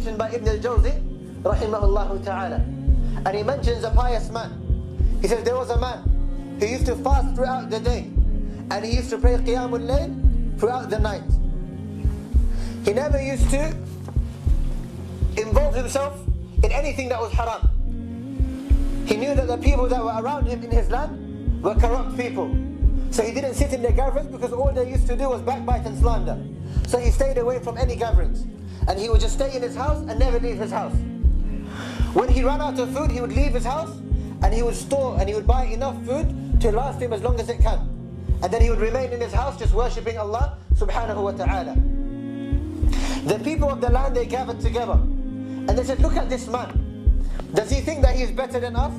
mentioned by Ibn al-Jawzi, rahimahullah ta'ala. And he mentions a pious man. He says there was a man who used to fast throughout the day, and he used to pray Qiyamul Layl throughout the night. He never used to involve himself in anything that was haram. He knew that the people that were around him in his land were corrupt people. So he didn't sit in their gatherings, because all they used to do was backbite and slander. So he stayed away from any gatherings. And he would just stay in his house and never leave his house. When he ran out of food, he would leave his house and he would store and he would buy enough food to last him as long as it can. And then he would remain in his house just worshipping Allah subhanahu wa ta'ala. The people of the land, they gathered together and they said, look at this man. Does he think that he is better than us?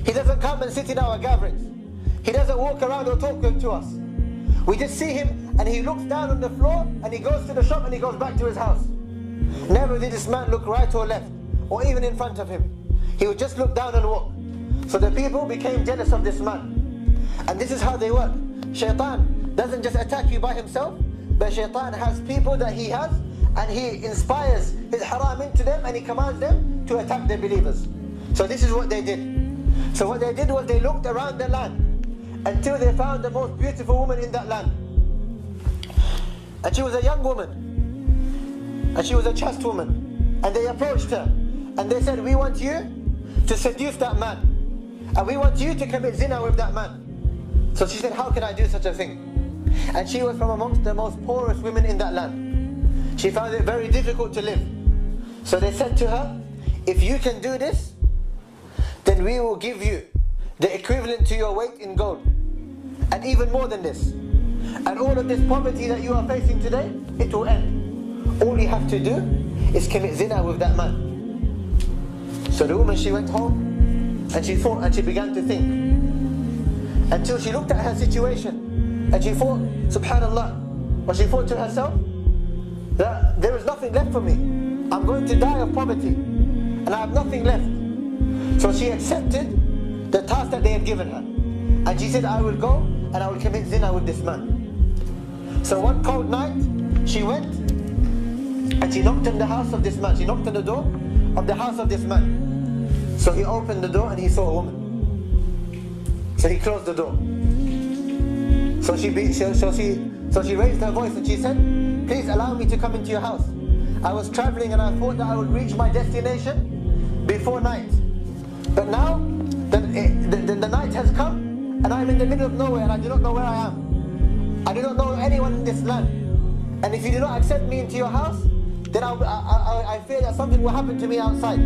He doesn't come and sit in our gatherings. He doesn't walk around or talk to us. We just see him and he looks down on the floor and he goes to the shop and he goes back to his house. Never did this man look right or left, or even in front of him. He would just look down and walk. So the people became jealous of this man. And this is how they work. Shaitan doesn't just attack you by himself, but Shaitan has people that he has, and he inspires his haram into them and he commands them to attack the believers. So this is what they did. So what they did was they looked around the land until they found the most beautiful woman in that land. And she was a young woman. And she was a chaste woman. And they approached her. And they said, we want you to seduce that man. And we want you to commit zina with that man. So she said, how can I do such a thing? And she was from amongst the most poorest women in that land. She found it very difficult to live. So they said to her, if you can do this, then we will give you the equivalent to your weight in gold. And even more than this. And all of this poverty that you are facing today, it will end. All you have to do is commit zina with that man. So the woman, she went home and she thought and she began to think. Until she looked at her situation and she thought, subhanallah, or she thought to herself, that there is nothing left for me. I'm going to die of poverty and I have nothing left. So she accepted the task that they had given her. And she said, I will go and I will commit zina with this man. So one cold night, she went and she knocked on the house of this man. She knocked on the door of the house of this man. So he opened the door and he saw a woman. So he closed the door. So she raised her voice and she said, please allow me to come into your house. I was traveling and I thought that I would reach my destination before night. But now, the night has come and I'm in the middle of nowhere and I do not know where I am. I do not know anyone in this land. And if you do not accept me into your house, then I fear that something will happen to me outside.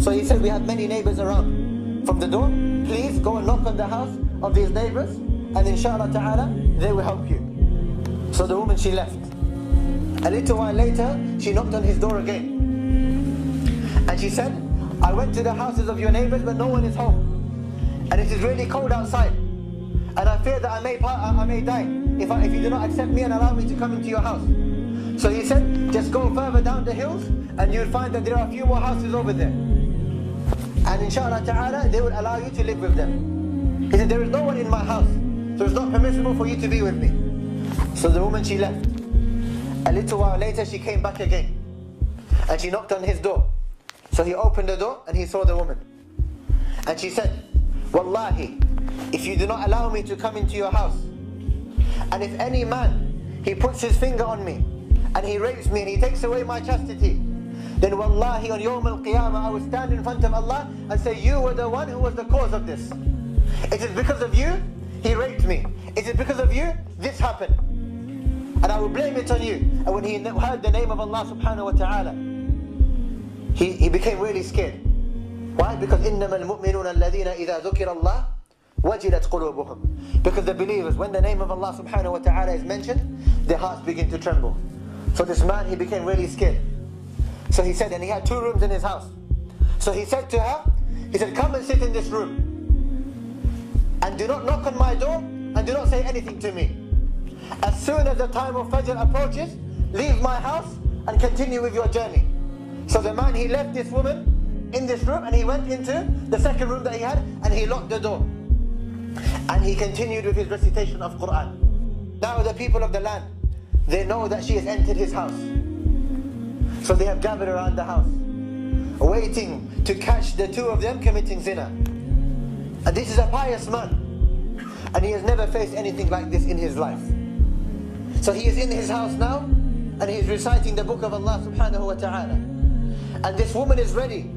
So he said, we have many neighbors around. From the door, please go and knock on the house of these neighbors, and inshallah ta'ala, they will help you. So the woman, she left. A little while later, she knocked on his door again. And she said, I went to the houses of your neighbors, but no one is home. And it is really cold outside. And I fear that I may die if you do not accept me and allow me to come into your house. So he said, just go further down the hills and you'll find that there are a few more houses over there. And inshallah ta'ala, they will allow you to live with them. He said, there is no one in my house, so it's not permissible for you to be with me. So the woman, she left. A little while later, she came back again. And she knocked on his door. So he opened the door and he saw the woman. And she said, Wallahi, if you do not allow me to come into your house, and if any man, he puts his finger on me, and he rapes me and he takes away my chastity, then wallahi on Yawm al-Qiyamah I will stand in front of Allah and say, you were the one who was the cause of this. It is because of you, he raped me. It is because of you, this happened. And I will blame it on you. And when he heard the name of Allah subhanahu wa ta'ala, he became really scared. Why? Because إِنَّمَا الْمُؤْمِنُونَ الَّذِينَ إِذَا ذُكِرَ اللَّهُ وَجِلَتْ قُلُوبُهُم. Because the believers, when the name of Allah subhanahu wa ta'ala is mentioned, their hearts begin to tremble. So this man, he became really scared. So he said, and he had 2 rooms in his house. So he said to her, he said, come and sit in this room. And do not knock on my door, and do not say anything to me. As soon as the time of Fajr approaches, leave my house and continue with your journey. So the man, he left this woman in this room and he went into the second room that he had and he locked the door. And he continued with his recitation of Quran. Now the people of the land, they know that she has entered his house. So they have gathered around the house, waiting to catch the two of them committing zina. And this is a pious man, and he has never faced anything like this in his life. So he is in his house now, and he is reciting the book of Allah subhanahu wa ta'ala. And this woman is ready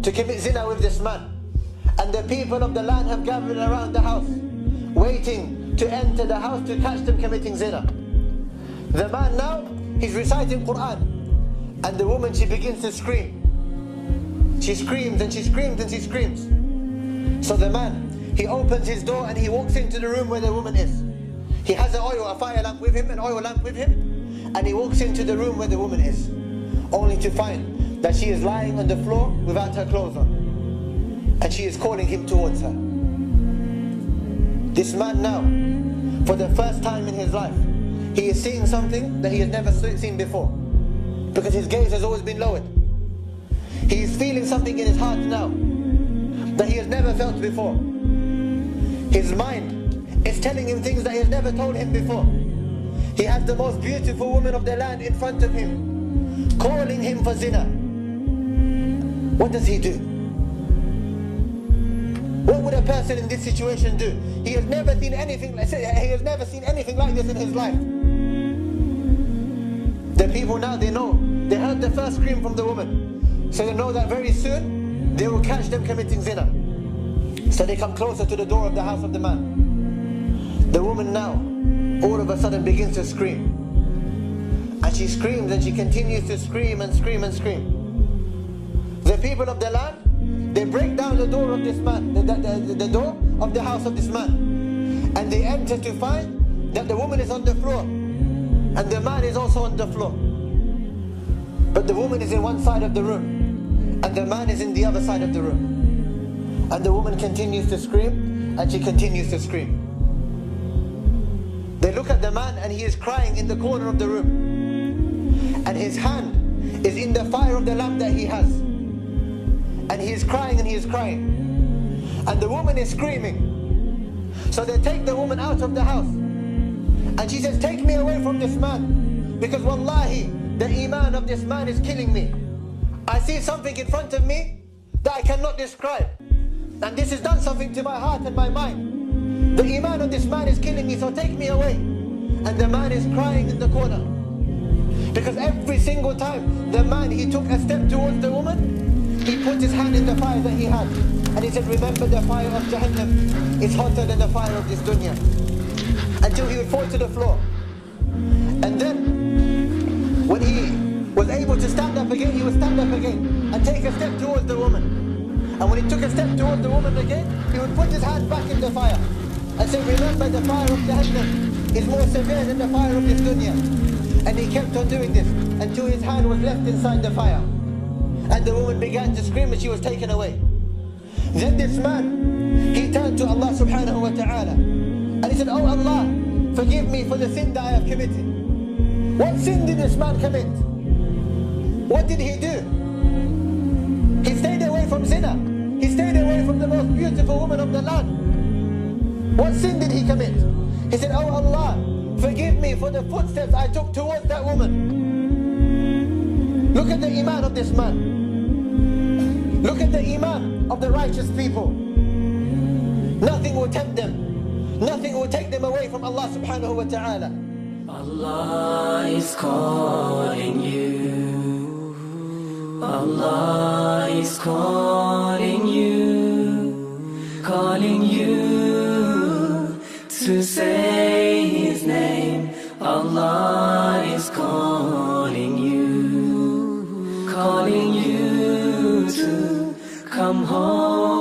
to commit zina with this man. And the people of the land have gathered around the house, waiting to enter the house to catch them committing zina. The man now, he's reciting Quran, and the woman, she begins to scream. She screams and she screams and she screams. So the man, he opens his door and he walks into the room where the woman is. He has a fire lamp with him, an oil lamp with him, and he walks into the room where the woman is, only to find that she is lying on the floor without her clothes on. And she is calling him towards her. This man now, for the first time in his life, he is seeing something that he has never seen before, because his gaze has always been lowered. He is feeling something in his heart now that he has never felt before. His mind is telling him things that he has never told him before. He has the most beautiful woman of the land in front of him, calling him for zina. What does he do? What would a person in this situation do? He has never seen anything like this in his life. The people now, they know. They heard the first scream from the woman, so they know that very soon they will catch them committing zina. So they come closer to the door of the house of the man. The woman now, all of a sudden, begins to scream. And she screams and she continues to scream and scream and scream. The people of the land, they break down the door of this man, the door of the house of this man. And they enter to find that the woman is on the floor, and the man is also on the floor. But the woman is in one side of the room, and the man is in the other side of the room. And the woman continues to scream, and she continues to scream. They look at the man, and he is crying in the corner of the room. And his hand is in the fire of the lamp that he has. And he is crying and he is crying. And the woman is screaming. So they take the woman out of the house. And she says, "Take me away from this man, because wallahi, the iman of this man is killing me. I see something in front of me that I cannot describe. And this has done something to my heart and my mind. The iman of this man is killing me, so take me away." And the man is crying in the corner. Because every single time the man, he took a step towards the woman, he put his hand in the fire that he had. And he said, "Remember, the fire of Jahannam is hotter than the fire of this dunya." Until he would fall to the floor. And then, when he was able to stand up again, he would stand up again and take a step towards the woman. And when he took a step towards the woman again, he would put his hand back in the fire and say, "Remember, the fire of Jahannam is more severe than the fire of this dunya." And he kept on doing this until his hand was left inside the fire. And the woman began to scream and she was taken away. Then this man, he turned to Allah subhanahu wa ta'ala and he said, "Oh Allah, forgive me for the sin that I have committed." What sin did this man commit? What did he do? He stayed away from zina. He stayed away from the most beautiful woman of the land. What sin did he commit? He said, "Oh Allah, forgive me for the footsteps I took towards that woman." Look at the iman of this man. Look at the iman of the righteous people. Nothing will tempt them. Nothing will take them away from Allah subhanahu wa ta'ala. Allah is calling you. Allah is calling you to say His name. Allah is calling you to come home.